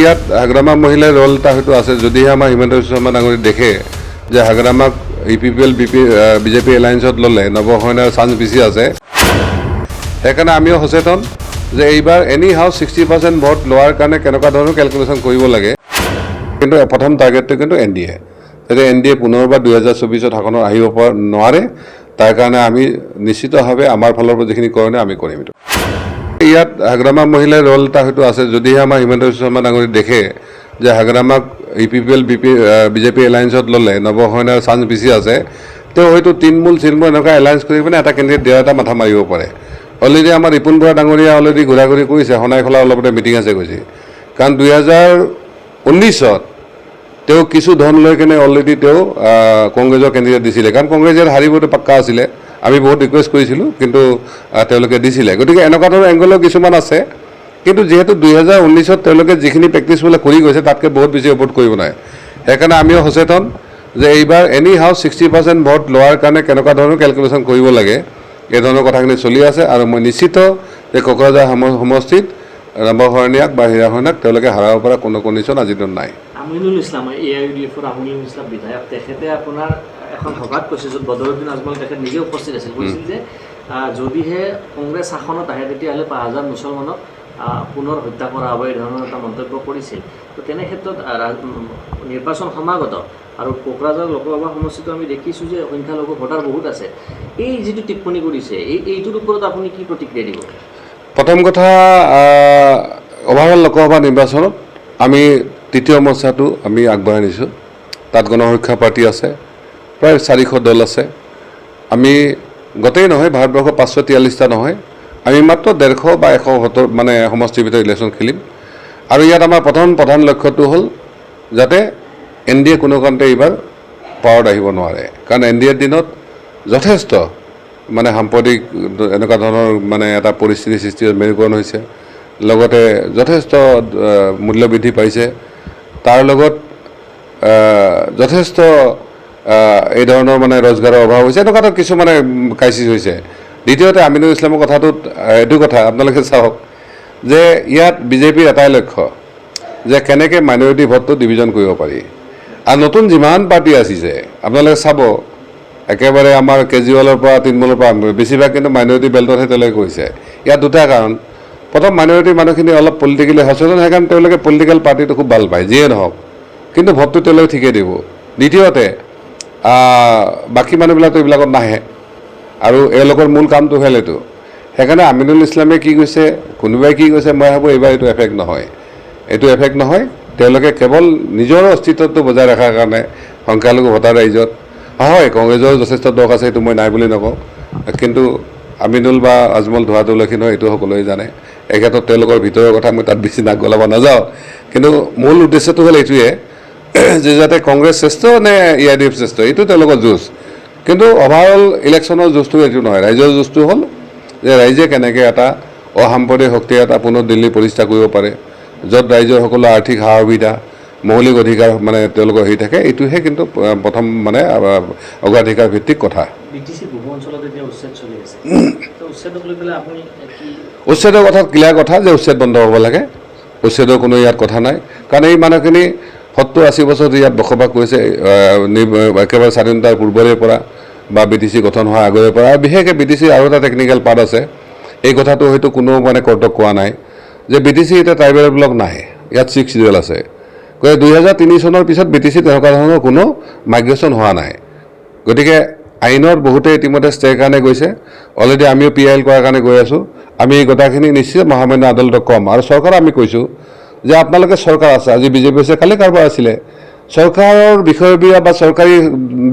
ইয়াত হাগ্ৰামা মহিলাৰ ৰোল এটা হয়তো আছে যদিহে আমাৰ হিমন্ত বিশ্ব শৰ্মা ডাঙৰীয়ে দেখে যে হাগ্ৰামাক ইপিপিএল বিজেপি এলায়েন্সত ল'লে নৱসেনাৰ চান্স বেছি আছে সেইকাৰণে আমিও সচেতন যে এইবাৰ এনি হাউচ 60% ভোট লোৱাৰ কাৰণে কেনেকুৱা ধৰণৰ কেলকুলেশ্যন কৰিব লাগে কিন্তু প্ৰথম টাৰ্গেটটো কিন্তু এনডিএ যাতে এনডিএ পুনৰবাৰ 2024 শাসনত আহিব নোৱাৰে তাৰ কাৰণে আমি নিশ্চিতভাৱে আমাৰ ফালৰ পৰা যিখিনি কৰণীয় আমি কৰিম ইয়াত হাগ্ৰামা মহিলাৰ ৰোল এটা হয়তো আছে যদিহে আমাৰ হিমন্ত বিশ্ব শৰ্মা ডাঙৰীয়ে দেখে যে হাগ্ৰামাক ইপিপিএল বিজেপি এলায়েন্সত ল'লে নৱসেনাৰ চান্স বেছি আছে তেওঁ হয়তো তৃণমূল এনেকুৱা এলায়েন্স কৰি পিনে এটা কেণ্ডিডেট দিয়া এটা মাথা মাৰিব পাৰে অলৰেডি আমাৰ ৰিপুণ বৰা ডাঙৰীয়া অলৰেডি ঘূৰা-ঘূৰি কৰিছে সোণাইখোলা অলপতে মিটিং আছে কৈছে কাৰণ 2019ত তেওঁ কিছু ধন লৈ কিনে অলৰেডি তেওঁ কংগ্ৰেছৰ কেণ্ডিডেট দিছিলে কাৰণ কংগ্ৰেছ ইয়াত হাৰিবতো পাক্কা আছিলে আমি বহুত ৰিকুৱেষ্ট কৰিছিলোঁ কিন্তু তেওঁলোকে দিছিলে গতিকে এনেকুৱা ধৰণৰ এংগলৰ কিছুমান আছে কিন্তু যেহেতু 2019ত তেওঁলোকে যিখিনি প্ৰেক্টিছ বোলে কৰি গৈছে তাতকৈ বহুত বেছি ওপৰত কৰিব নাই সেইকাৰণে আমিও সচেতন যে এইবাৰ এনি হাউচ 60% ভোট লোৱাৰ কাৰণে কেনেকুৱা ধৰণৰ কেলকুলেশ্যন কৰিব লাগে এই ধৰণৰ কথাখিনি চলি আছে আৰু মই নিশ্চিত যে কোকৰাঝাৰ সমষ্টিত নৱশৰণীয়াক বা হীৰাখনীয়াক তেওঁলোকে হাৰাব পৰা কোনো কণ্ডিশ্যন আজিৰ দিনত নাই আমিনুল ইছলাম এআইইউডিএফৰ আমিনুল ইছলাম বিধায়ক তেখেতে আপোনাৰ এখন সভাত কৈছে য'ত বদৰুদ্দিন আজমল তেখেত নিজে উপস্থিত আছিল কৈছিল যে যদিহে কংগ্ৰেছ শাসনত আহে তেতিয়াহ'লে 5000 মুছলমানক পুনৰ হত্যা কৰা হ'ব এই ধৰণৰ এটা মন্তব্য কৰিছিল তো তেনে ক্ষেত্ৰত নিৰ্বাচন সমাগত আৰু কোকৰাঝাৰ লোকসভা সমষ্টিটো আমি দেখিছোঁ যে সংখ্যালঘু ভোটাৰ বহুত আছে এই যিটো টিপ্পনী কৰিছে এইটোৰ ওপৰত আপুনি কি প্ৰতিক্ৰিয়া দিব প্ৰথম কথা অভাৰঅল লোকসভা নিৰ্বাচনত আমি তৃতীয় মৰ্চাটো আমি আগবঢ়াই নিছোঁ তাত গণসুৰক্ষা পাৰ্টি আছে প্ৰায় 400 দল আছে আমি গোটেই নহয় ভাৰতবৰ্ষৰ 543টা নহয় আমি মাত্ৰ 150 বা 170 মানে সমষ্টিৰ ভিতৰত ইলেকশ্যন খেলিম আৰু ইয়াত আমাৰ প্ৰধান লক্ষ্যটো হ'ল যাতে এনডিএ কোনো কাৰণতে এইবাৰ পাৱাৰত আহিব নোৱাৰে কাৰণ এনডিএৰ দিনত যথেষ্ট মানে সাম্প্ৰতিক এনেকুৱা ধৰণৰ মানে এটা পৰিস্থিতিৰ সৃষ্টি মেৰুকৰণ হৈছে লগতে যথেষ্ট মূল্য বৃদ্ধি পাইছে তাৰ লগত যথেষ্ট এই ধৰণৰ মানে ৰোজগাৰৰ অভাৱ হৈছে এনেকুৱা কিছু মানে ক্ৰাইচিছ হৈছে দ্বিতীয়তে আমিনুল ইছলামৰ কথাটোত এইটো কথা আপোনালোকে চাওক যে ইয়াত বিজেপিৰ এটাই লক্ষ্য যে কেনেকৈ মাইনৰিটি ভোটটো ডিভিজন কৰিব পাৰি আৰু নতুন যিমান পাৰ্টি আহিছে আপোনালোকে চাব একেবাৰে আমাৰ কেজৰিৱালৰ পৰা তৃণমূলৰ পৰা বেছিভাগ কিন্তু মাইনৰিটি বেল্টতহে তেওঁলোকে কৈছে ইয়াত দুটা কাৰণ প্ৰথম মাইনৰিটি মানুহখিনি অলপ পলিটিকেলি সচেতন সেইকাৰণে তেওঁলোকে পলিটিকেল পাৰ্টিটো খুব ভাল পায় যিয়ে নহওক কিন্তু ভোটটো তেওঁলোকে ঠিকেই দিব দ্বিতীয়তে বাকী মানুহবিলাকতো এইবিলাকত নাহে আৰু এওঁলোকৰ মূল কামটো হ'ল এইটো সেইকাৰণে আমিনুল ইছলামে কি কৈছে কোনোবাই কি কৈছে মই ভাবোঁ এইবাৰ এইটো এফেক্ট নহয় তেওঁলোকে কেৱল নিজৰ অস্তিত্বটো বজাই ৰখাৰ কাৰণে সংখ্যালঘু ভোটাৰ ৰাইজত হয় কংগ্ৰেছৰ যথেষ্ট দোষ আছে এইটো মই নাই বুলি নকওঁ কিন্তু আমিনুল বা আজমল ধোৱা তুলসী নহয় এইটো সকলোৱে জানে এই ক্ষেত্ৰত তেওঁলোকৰ ভিতৰৰ কথা মই তাত বেছি নাক গলাব নাযাওঁ কিন্তু মূল উদ্দেশ্যটো হ'ল এইটোৱে যে যাতে কংগ্ৰেছ শ্ৰেষ্ঠ নে এআইইউডিএফ শ্ৰেষ্ঠ এইটো তেওঁলোকৰ যুঁজ কিন্তু অভাৰঅল ইলেকশ্যনৰ যুঁজটো এইটো নহয় ৰাইজৰ যুঁজটো হ'ল যে ৰাইজে কেনেকৈ এটা অসাম্প্ৰদায়িক শক্তি এটা পুনৰ দিল্লী প্ৰতিষ্ঠা কৰিব পাৰে য'ত ৰাইজৰ সকলো আৰ্থিক সা সুবিধা মৌলিক অধিকাৰ মানে তেওঁলোকৰ হেৰি থাকে এইটোহে কিন্তু প্ৰথম মানে অগ্ৰাধিকাৰ ভিত্তিক কথা উচ্ছেদৰ কথা ক্লিয়াৰ কথা যে উচ্ছেদ বন্ধ হ'ব লাগে উচ্ছেদৰ কোনো ইয়াত কথা নাই কাৰণ এই মানুহখিনি 70-80 বছৰ ইয়াত বসবাস কৰিছে একেবাৰে স্বাধীনতাৰ পূৰ্বৰে পৰা বা বিটিচি গঠন হোৱাৰ আগৰে পৰা আৰু বিশেষকৈ বিটিচিৰ আৰু এটা টেকনিকেল পাৰ্ট আছে এই কথাটো হয়তো কোনো মানে কৰ্তক কোৱা নাই যে বিটিচি এতিয়া ট্ৰাইবেল ব্লক নাই ইয়াত 6 শিডিউল আছে গতিকে 2003 চনৰ পিছত বিটিচি তেনেকুৱা ধৰণৰ কোনো মাইগ্ৰেশ্যন হোৱা নাই গতিকে আইনত বহুতে ইতিমধ্যে ষ্টেৰ কাৰণে গৈছে অলৰেডি আমিও PIL কৰাৰ কাৰণে গৈ আছোঁ আমি এই কথাখিনি নিশ্চিত মহামান্য আদালতক ক'ম আৰু চৰকাৰক আমি কৈছোঁ যে আপোনালোকে চৰকাৰ আছে আজি বিজেপি আছে কালি কাৰোবাৰ আছিলে চৰকাৰৰ বিষয়ববীয়া বা চৰকাৰী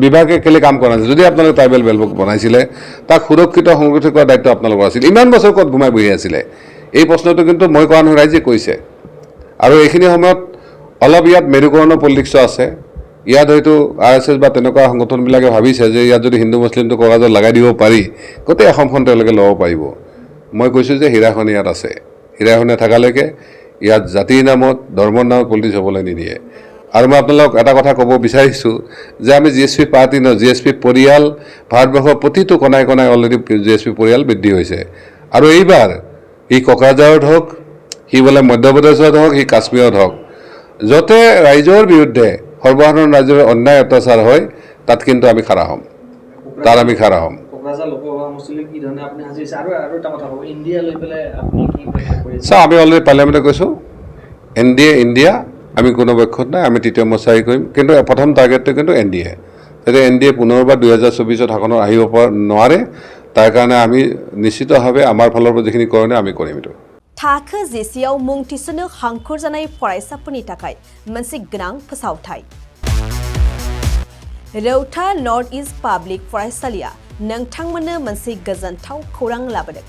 বিভাগে কেলৈ কাম কৰা নাছিল যদি আপোনালোকে ট্ৰাইবেল বেল্ট বনাইছিলে তাক সুৰক্ষিত সংৰক্ষিত কৰাৰ দায়িত্ব আপোনালোকৰ আছিল ইমান বছৰ ক'ত ঘুমাই বহি আছিলে এই প্ৰশ্নটো কিন্তু মই কোৱা নহয় ৰাইজে কৈছে আৰু এইখিনি সময়ত অলপ ইয়াত মেৰুকৰণৰ পলিটিক্স আছে ইয়াত হয়তো RSS বা তেনেকুৱা সংগঠনবিলাকে ভাবিছে যে ইয়াত যদি হিন্দু মুছলিমটো কাগজত লগাই দিব পাৰি গোটেই অসমখন তেওঁলোকে ল'ব পাৰিব মই কৈছোঁ যে হীৰাখনী ইয়াত আছে হীৰাখনী থকালৈকে ইয়াত জাতিৰ নামত ধৰ্মৰ নামত পলিটিক্স হ'বলৈ নিদিয়ে আৰু মই আপোনালোকক এটা কথা ক'ব বিচাৰিছোঁ যে আমি GSP পাৰ্টি নহয় GSP পৰিয়াল ভাৰতবৰ্ষৰ প্ৰতিটো কণাই কণাই অলৰেডি GSP পৰিয়াল বৃদ্ধি হৈছে আৰু এইবাৰ ই কোকৰাঝাৰত হওক সি বোলে মধ্যপ্ৰদেশত হওক সি কাশ্মীৰত হওক য'তে ৰাইজৰ বিৰুদ্ধে সৰ্বসাধাৰণ ৰাইজৰ অন্যায় অত্যাচাৰ হয় তাত কিন্তু আমি খাৰা হ'ম তাত আমি খাৰা হ'ম কোকৰাঝাৰ লোকসভা সমষ্টিলৈ কি ধৰণে আপুনি সাজিছে আৰু এটা কথা ক'ব ইণ্ডিয়া লৈ পেলাই আপুনি কি কৰিছে চাওঁ আমি অলৰেডি পাৰ্লিয়ামেণ্টে কৈছোঁ ইণ্ডিয়া আমি কোনো পক্ষত নাই আমি তৃতীয় মৰ্চা হেৰি কৰিম কিন্তু প্ৰথম টাৰ্গেটটো কিন্তু NDA তেতিয়া NDA পুনৰবাৰ 2024 শাসনত আহিব পৰা নোৱাৰে তাৰ কাৰণে আমি নিশ্চিতভাৱে আমাৰ ফালৰ পৰা যিখিনি কৰণীয় আমি কৰিম এইটো थाखो जिसेयाव मुं थिसननो हांखुर जानाय फरायसाफोरनि थाखाय मोनसे गोनां फोसावथाय रौता नर्थ इस्ट पाब्लिक फरायसालिया नोंथांमोननो मोनसे गोजोनथाव खौरां लाबोदों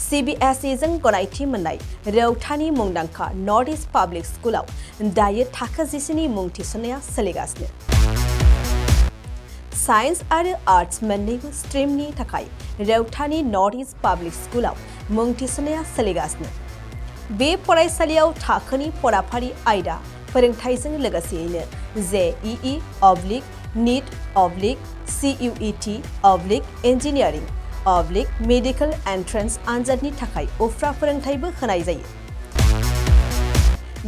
CBSE जों गनायथि मोननाय रौतानि मुंदांखा नर्थ इस्ट पाब्लिक स्कुलाव दायो थाखो जिसेनि मुं थिसननाया सोलिगासिनो साइन्स आरो आर्ट्स मोन्नैबो स्ट्रीमनि थाखाय रौतानि नर्थ इस्ट पाब्लिक स्कुलाव मुं थिसननाया सोलिगासिनो बे फरायसालियाव थाखोनि फराफारि आयदा फोरोंथायजों लोगोसेयैनो JEE NEET CUET engineering medical entrance आनजादनि थाखाय उफ्रा फोरोंथायबो होनाय जायो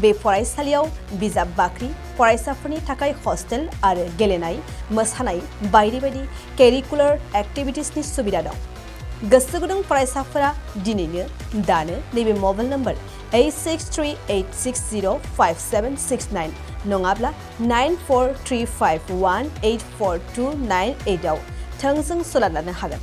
बे फरायसालियाव बिजाब बाख्रि फरायसाफोरनि थाखाय हस्टेल आरो गेलेनाय मोसानाय बायदि बायदि केरिकुलार एक्टिभिटिसनि सुबिदा दं गोसो गुदुं फरायसाफोरा दिनैनो दानो नैबे मबाइल नम्बर 8638605769 नङाब्ला 9435184298 आव थोंजों सलाद लानो हागोन